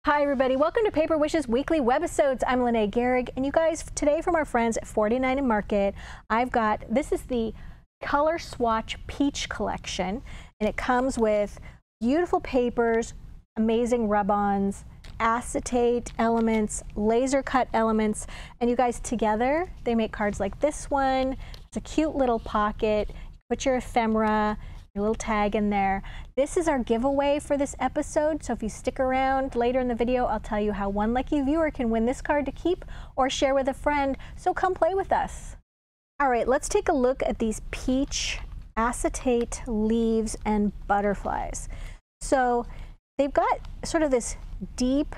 Hi everybody, welcome to Paper Wishes Weekly Webisodes. I'm Lene Gehrig, and you guys, today from our friends at 49 and Market, this is the Color Swatch Peach Collection, and it comes with beautiful papers, amazing rub-ons, acetate elements, laser cut elements, and you guys together, they make cards like this one. It's a cute little pocket, put your ephemera, your little tag in there. This is our giveaway for this episode, so if you stick around later in the video, I'll tell you how one lucky viewer can win this card to keep or share with a friend, so come play with us. All right, let's take a look at these peach acetate leaves and butterflies. So they've got sort of this deep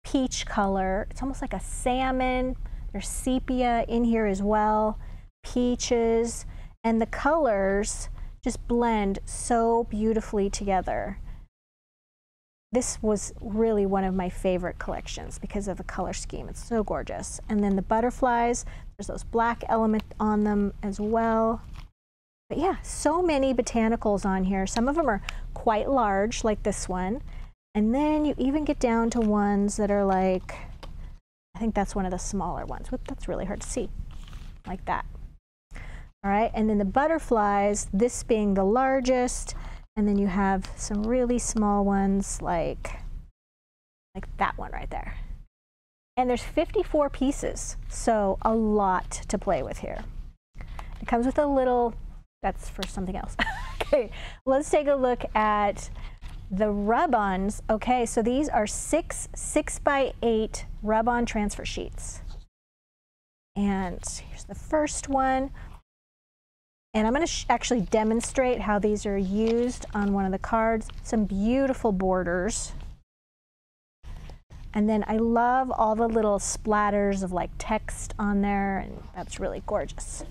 peach color. It's almost like a salmon. There's sepia in here as well, peaches, and the colors just blend so beautifully together. This was really one of my favorite collections because of the color scheme. It's so gorgeous. And then the butterflies, there's those black elements on them as well. But yeah, so many botanicals on here. Some of them are quite large, like this one. And then you even get down to ones that are like, I think that's one of the smaller ones. Whoop, that's really hard to see, like that. All right, and then the butterflies, this being the largest, and then you have some really small ones like that one right there. And there's 54 pieces, so a lot to play with here. It comes with a little, that's for something else. Okay, let's take a look at the rub-ons. Okay, so these are 6 6x8 rub-on transfer sheets. And here's the first one. And I'm going to actually demonstrate how these are used on one of the cards. Some beautiful borders. And then I love all the little splatters of like text on there, and that's really gorgeous.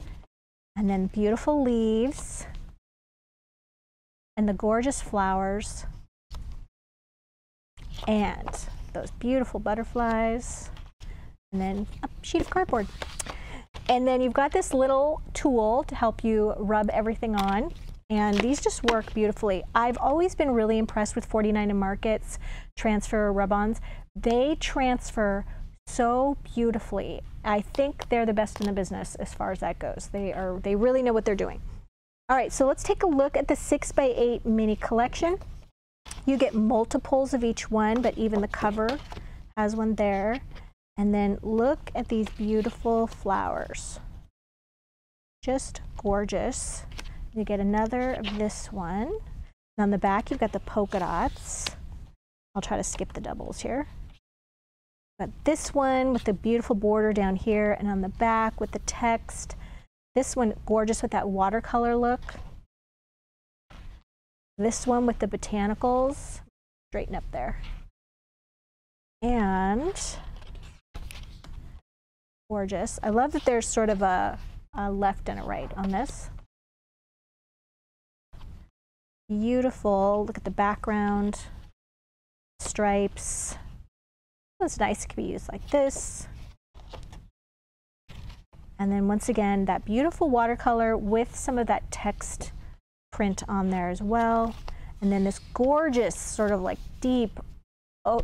And then beautiful leaves. And the gorgeous flowers. And those beautiful butterflies. And then a sheet of cardboard. And then you've got this little tool to help you rub everything on. And these just work beautifully. I've always been really impressed with 49 and Market's transfer rub-ons. They transfer so beautifully. I think they're the best in the business as far as that goes. They really know what they're doing. All right, so let's take a look at the 6x8 mini collection. You get multiples of each one, but even the cover has one there. And then look at these beautiful flowers. Just gorgeous. You get another of this one. And on the back, you've got the polka dots. I'll try to skip the doubles here. But this one with the beautiful border down here, and on the back with the text. This one, gorgeous with that watercolor look. This one with the botanicals. Straighten up there. And gorgeous. I love that there's sort of a left and a right on this. Beautiful. Look at the background. Stripes. That's nice. It can be used like this. And then once again, that beautiful watercolor with some of that text print on there as well. And then this gorgeous sort of like deep,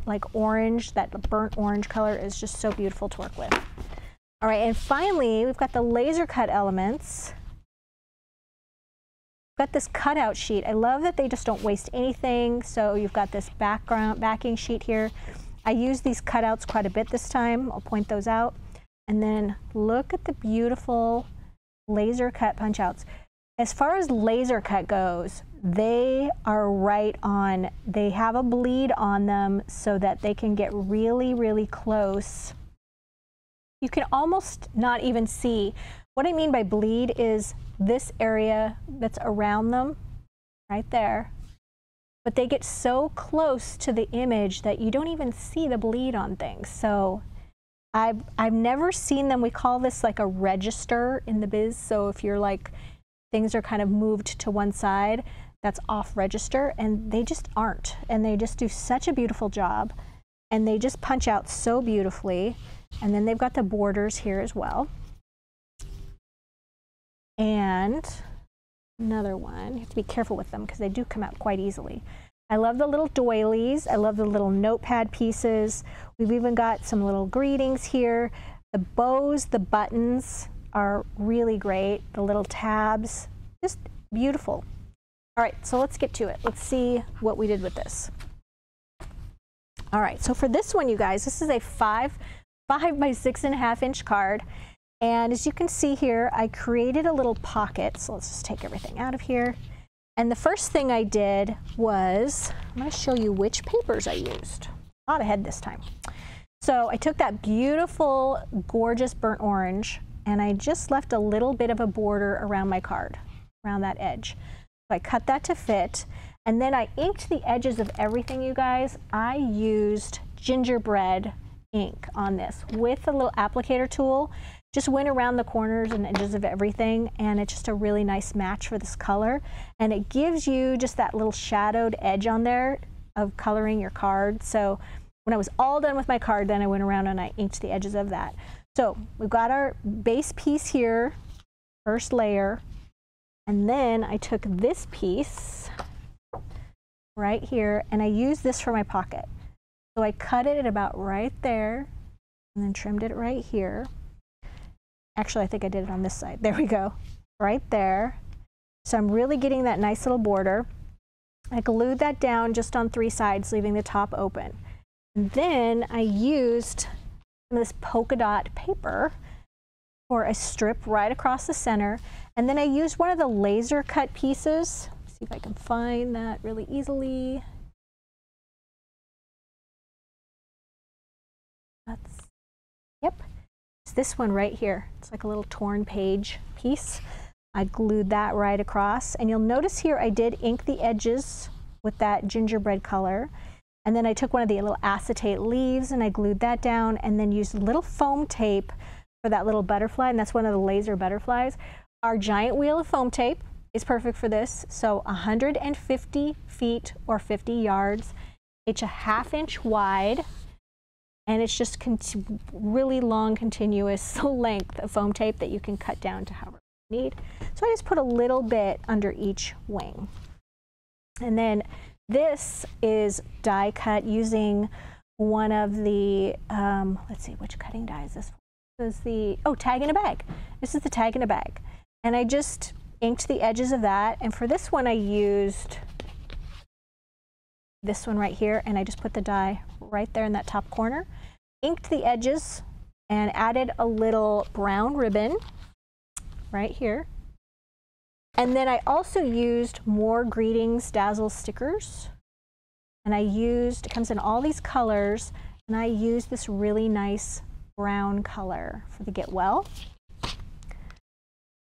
like orange, that burnt orange color is just so beautiful to work with. All right, and finally, we've got the laser cut elements. We've got this cutout sheet. I love that they just don't waste anything. So you've got this backing sheet here. I use these cutouts quite a bit this time. I'll point those out. And then look at the beautiful laser cut punch outs. As far as laser cut goes, they are right on. They have a bleed on them so that they can get really, really close. You can almost not even see. What I mean by bleed is this area that's around them, right there. But they get so close to the image that you don't even see the bleed on things. So I've never seen them. We call this like a register in the biz. So if you're like, things are kind of moved to one side, that's off register, and they just aren't. And they just do such a beautiful job. And they just punch out so beautifully. And then they've got the borders here as well. And another one, you have to be careful with them because they do come out quite easily. I love the little doilies. I love the little notepad pieces. We've even got some little greetings here. The bows, the buttons are really great. The little tabs, just beautiful. All right, so let's get to it. Let's see what we did with this. All right, so for this one, you guys, this is a 5 by 6.5 inch card. And as you can see here, I created a little pocket. So let's just take everything out of here. And the first thing I did was, I'm going to show you which papers I used. Not ahead this time. So I took that beautiful, gorgeous burnt orange, and I just left a little bit of a border around my card, around that edge. So I cut that to fit, and then I inked the edges of everything, you guys. I used gingerbread ink on this with a little applicator tool. Just went around the corners and edges of everything, and it's just a really nice match for this color. And it gives you just that little shadowed edge on there of coloring your card. So when I was all done with my card, then I went around and I inked the edges of that. So we've got our base piece here, first layer, and then I took this piece right here, and I used this for my pocket. So I cut it at about right there, and then trimmed it right here. Actually, I think I did it on this side. There we go, right there. So I'm really getting that nice little border. I glued that down just on 3 sides, leaving the top open. And then I used some of this polka dot paper for a strip right across the center. And then I used one of the laser cut pieces. Let's see if I can find that really easily. Yep. It's this one right here. It's like a little torn page piece. I glued that right across, and you'll notice here I did ink the edges with that gingerbread color, and then I took one of the little acetate leaves and I glued that down, and then used little foam tape for that little butterfly, and that's one of the laser butterflies. Our giant wheel of foam tape is perfect for this, so 150 feet or 50 yards. It's a 1/2 inch wide, and it's just really long, continuous length of foam tape that you can cut down to however you need. So I just put a little bit under each wing. And then this is die cut using one of the, let's see, which cutting die is this? This is the, oh, tag in a bag. This is the tag in a bag. And I just inked the edges of that. And for this one, I used this one right here, and I just put the die right there in that top corner, inked the edges, and added a little brown ribbon right here. And then I also used more Greetings Dazzle stickers, and I used, it comes in all these colors, and I used this really nice brown color for the Get Well,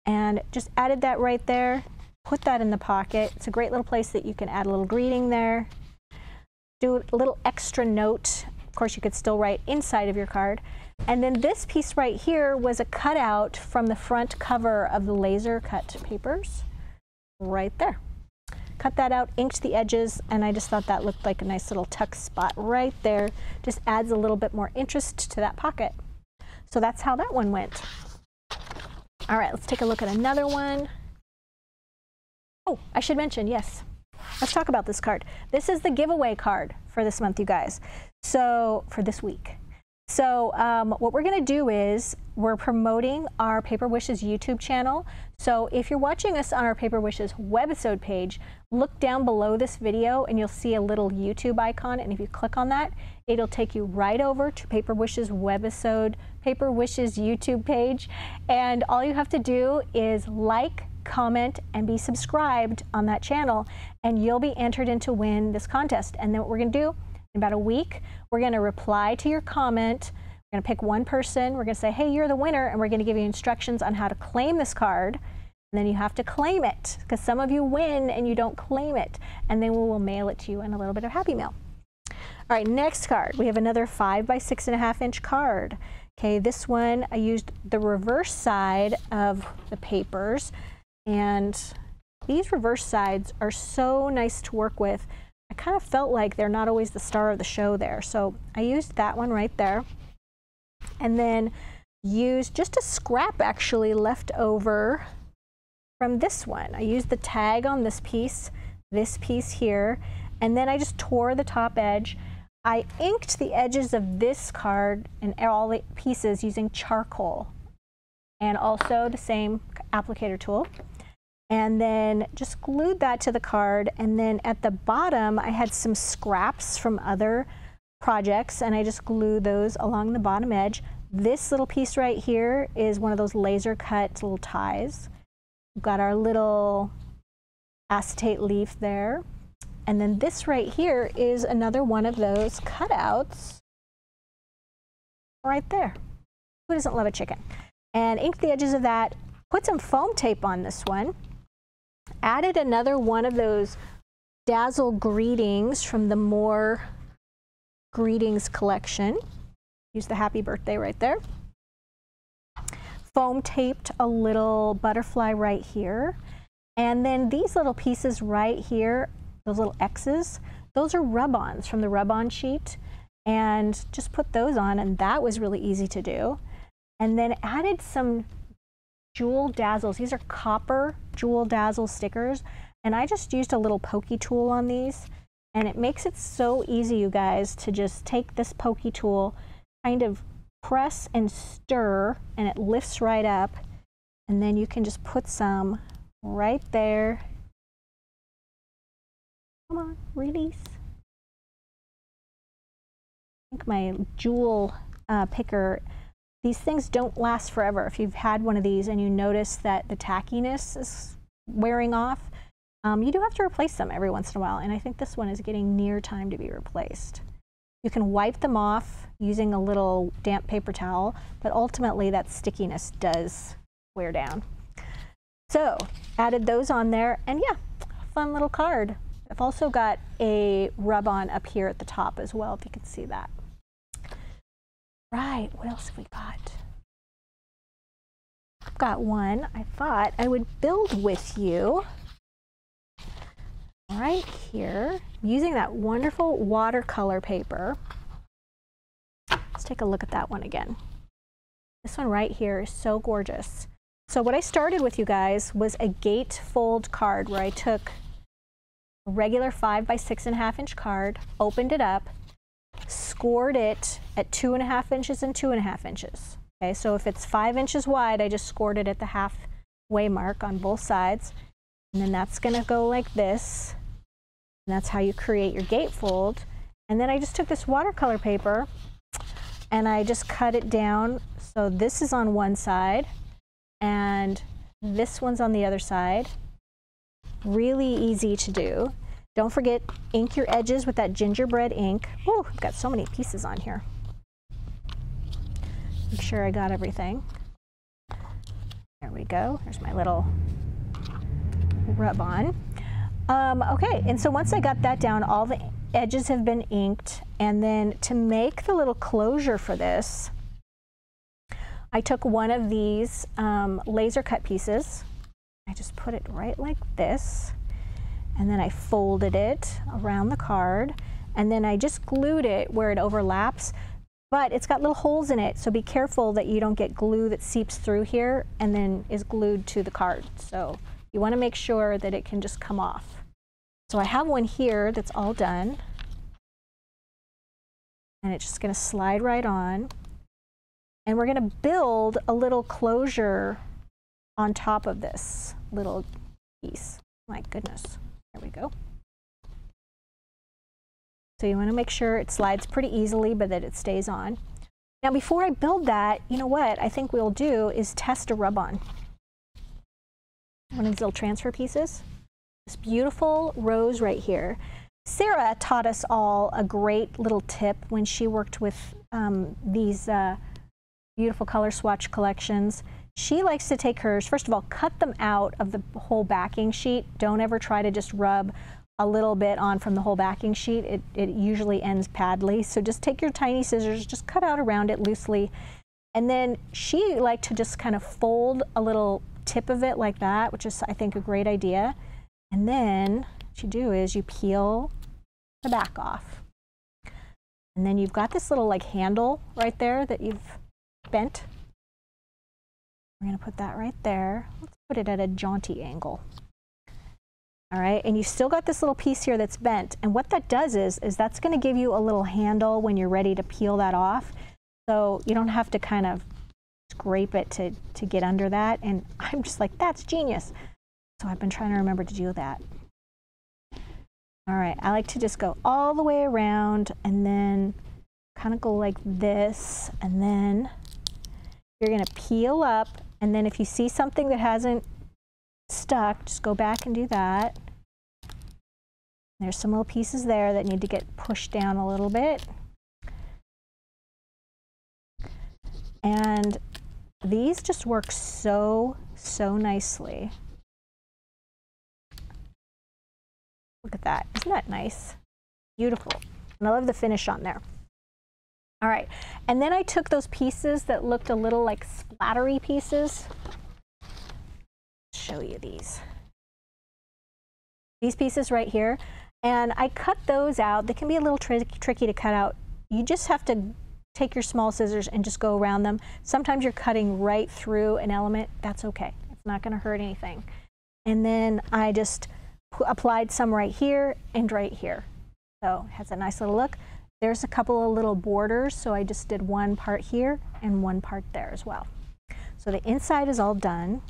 and just added that right there, put that in the pocket. It's a great little place that you can add a little greeting there. Do a little extra note. Of course, you could still write inside of your card. And then this piece right here was a cutout from the front cover of the laser cut papers, right there. Cut that out, inked the edges, and I just thought that looked like a nice little tuck spot right there. Just adds a little bit more interest to that pocket. So that's how that one went. All right, let's take a look at another one. Oh, I should mention, yes. Let's talk about this card. This is the giveaway card for this month, you guys. So, for this week. So, what we're going to do is we're promoting our Paper Wishes YouTube channel. So, if you're watching us on our Paper Wishes webisode page, look down below this video and you'll see a little YouTube icon. And if you click on that, it'll take you right over to Paper Wishes webisode, Paper Wishes YouTube page. And all you have to do is like, comment, and be subscribed on that channel, and you'll be entered in to win this contest. And then what we're going to do, in about a week, we're going to reply to your comment. We're going to pick one person. We're going to say, hey, you're the winner, and we're going to give you instructions on how to claim this card. And then you have to claim it, because some of you win and you don't claim it. And then we will mail it to you in a little bit of Happy Mail. All right, next card. We have another 5 by 6.5 inch card. Okay, this one, I used the reverse side of the papers. And these reverse sides are so nice to work with. I kind of felt like they're not always the star of the show there. So I used that one right there. And then used just a scrap actually left over from this one. I used the tag on this piece here, and then I just tore the top edge. I inked the edges of this card and all the pieces using charcoal and also the same applicator tool. And then just glued that to the card, and then at the bottom I had some scraps from other projects and I just glued those along the bottom edge. This little piece right here is one of those laser cut little ties. We've got our little acetate leaf there. And then this right here is another one of those cutouts right there. Who doesn't love a chicken? And inked the edges of that, put some foam tape on this one, added another one of those Dazzle greetings from the More Greetings collection. Use the happy birthday right there. Foam taped a little butterfly right here. And then these little pieces right here, those little X's, those are rub-ons from the rub-on sheet. And just put those on, and that was really easy to do. And then added some Jewel Dazzles. These are copper Jewel Dazzle stickers. And I just used a little pokey tool on these. And it makes it so easy, you guys, to just take this pokey tool, kind of press and stir, and it lifts right up. And then you can just put some right there. Come on, release. I think my jewel picker, these things don't last forever. If you've had one of these and you notice that the tackiness is wearing off, you do have to replace them every once in a while, and I think this one is getting near time to be replaced. You can wipe them off using a little damp paper towel, but ultimately that stickiness does wear down. So added those on there, and yeah, fun little card. I've also got a rub-on up here at the top as well, if you can see that. Right, what else have we got? I've got one I thought I would build with you. Right here, using that wonderful watercolor paper. Let's take a look at that one again. This one right here is so gorgeous. So what I started with, you guys, was a gatefold card where I took a regular 5 by 6.5 inch card, opened it up, scored it at 2.5 inches and 2.5 inches. Okay, so if it's 5 inches wide, I just scored it at the halfway mark on both sides. And then that's gonna go like this. And that's how you create your gatefold. And then I just took this watercolor paper and I just cut it down. So this is on one side and this one's on the other side. Really easy to do. Don't forget, ink your edges with that gingerbread ink. Oh, I've got so many pieces on here. Make sure I got everything. There we go. There's my little rub-on. Okay, and so once I got that down, all the edges have been inked, and then to make the little closure for this, I took one of these laser cut pieces. I just put it right like this, and then I folded it around the card, and then I just glued it where it overlaps, but it's got little holes in it, so be careful that you don't get glue that seeps through here and then is glued to the card. So you want to make sure that it can just come off. So I have one here that's all done, and it's just going to slide right on, and we're going to build a little closure on top of this little piece. My goodness, there we go. So you want to make sure it slides pretty easily, but that it stays on. Now before I build that, you know what I think we'll do is test a rub-on. One of these little transfer pieces. This beautiful rose right here. Sarah taught us all a great little tip when she worked with these beautiful color swatch collections. She likes to take hers, first of all, cut them out of the whole backing sheet. Don't ever try to just rub a little bit on from the whole backing sheet. It usually ends badly. So just take your tiny scissors, just cut out around it loosely. And then she liked to just kind of fold a little tip of it like that, which is, I think, a great idea. And then what you do is you peel the back off. And then you've got this little like handle right there that you've bent. We're going to put that right there. Let's put it at a jaunty angle. All right, and you've still got this little piece here that's bent. And what that does is that's going to give you a little handle when you're ready to peel that off. So you don't have to kind of scrape it to get under that. And I'm just like, that's genius. So I've been trying to remember to do that. All right, I like to just go all the way around and then kind of go like this. And then you're going to peel up. And then if you see something that hasn't stuck, just go back and do that. There's some little pieces there that need to get pushed down a little bit. And these just work so nicely. Look at that. Isn't that nice? Beautiful. And I love the finish on there. All right. And then I took those pieces that looked a little like splattery pieces. Show you these pieces right here, and I cut those out. They can be a little tricky to cut out. You just have to take your small scissors and just go around them. Sometimes you're cutting right through an element. That's okay. It's not going to hurt anything. And then I just applied some right here and right here. So it has a nice little look. There's a couple of little borders, so I just did one part here and one part there as well. So the inside is all done.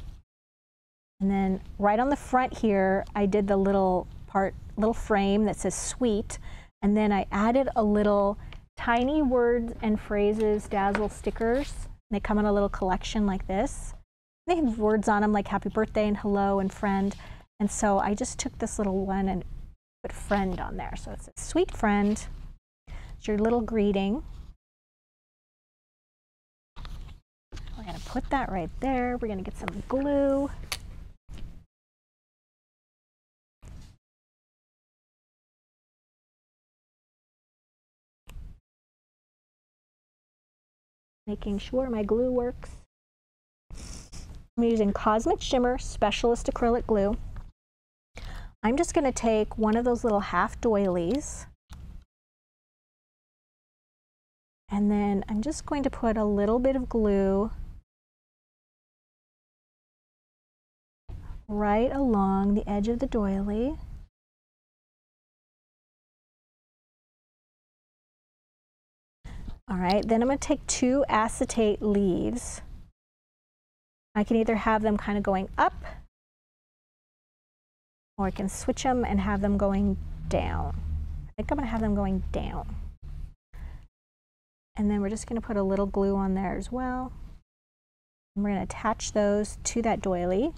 And then right on the front here, I did the little frame that says sweet. And then I added a little tiny words and phrases dazzle stickers. They come in a little collection like this. They have words on them like happy birthday and hello and friend. And so I just took this little one and put friend on there. So it says sweet friend. It's your little greeting. We're going to put that right there. We're going to get some glue. Making sure my glue works. I'm using Cosmic Shimmer Specialist Acrylic Glue. I'm just going to take one of those little half doilies, and then I'm just going to put a little bit of glue right along the edge of the doily. All right, then I'm going to take 2 acetate leaves. I can either have them kind of going up, or I can switch them and have them going down. I think I'm going to have them going down. And then we're just going to put a little glue on there as well. And we're going to attach those to that doily.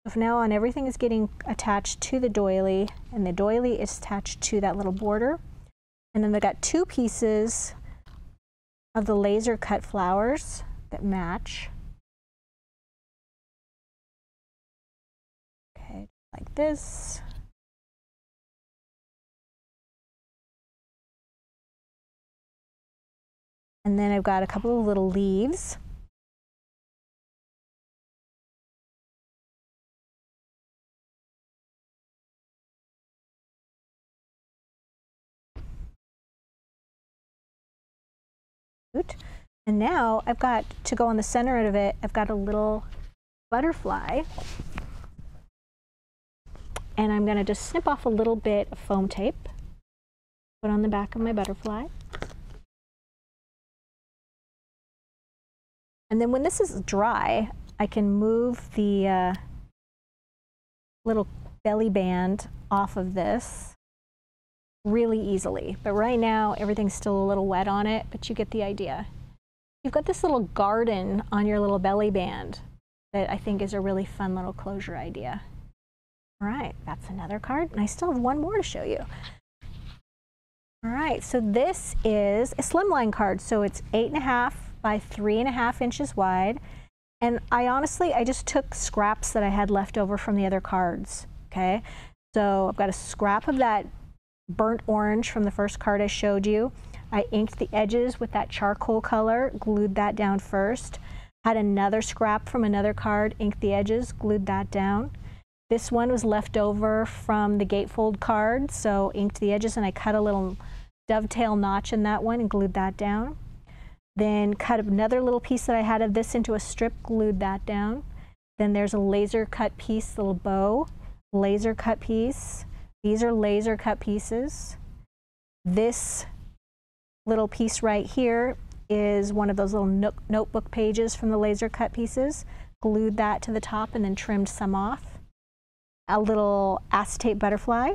So from now on, everything is getting attached to the doily, and the doily is attached to that little border. And then they've got 2 pieces of the laser cut flowers that match. Okay, like this. And then I've got a couple of little leaves. And now I've got to go on the center of it, I've got a little butterfly. And I'm going to just snip off a little bit of foam tape, put on the back of my butterfly. And then when this is dry, I can move the little belly band off of this really easily. But right now, everything's still a little wet on it, but you get the idea. You've got this little garden on your little belly band that I think is a really fun little closure idea. All right, that's another card, and I still have one more to show you. All right, so this is a slimline card. So it's 8.5 by 3.5 inches wide. And I just took scraps that I had left over from the other cards, okay? So I've got a scrap of that burnt orange from the first card I showed you. I inked the edges with that charcoal color, glued that down first. Had another scrap from another card, inked the edges, glued that down. This one was left over from the gatefold card, so inked the edges, and I cut a little dovetail notch in that one and glued that down. Then cut another little piece that I had of this into a strip, glued that down. Then there's a laser cut piece, little bow. laser cut piece. These are laser cut pieces. This little piece right here is one of those little notebook pages from the laser cut pieces. Glued that to the top and then trimmed some off. A little acetate butterfly.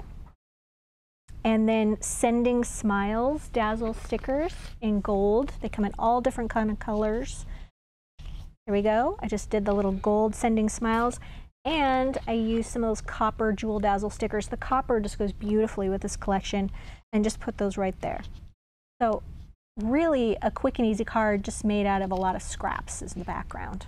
And then Sending Smiles Dazzle stickers in gold. They come in all different kind of colors. Here we go. I just did the little gold Sending Smiles. And I used some of those copper Jewel Dazzle stickers. The copper just goes beautifully with this collection, and just put those right there. So really a quick and easy card just made out of a lot of scraps is in the background.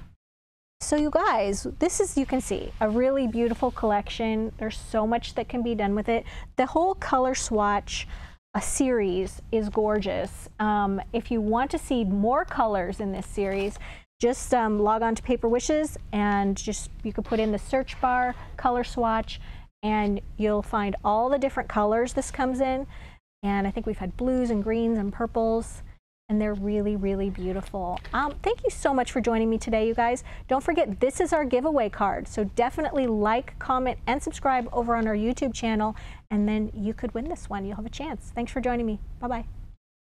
So you guys, this is, you can see, a really beautiful collection. There's so much that can be done with it. The whole color swatch series is gorgeous. If you want to see more colors in this series, just log on to Paper Wishes and you can put in the search bar, color swatch, and you'll find all the different colors this comes in. And I think we've had blues and greens and purples, and they're really, really beautiful. Thank you so much for joining me today, you guys. Don't forget, this is our giveaway card. So definitely like, comment, and subscribe over on our YouTube channel, and then you could win this one. You'll have a chance. Thanks for joining me. Bye-bye.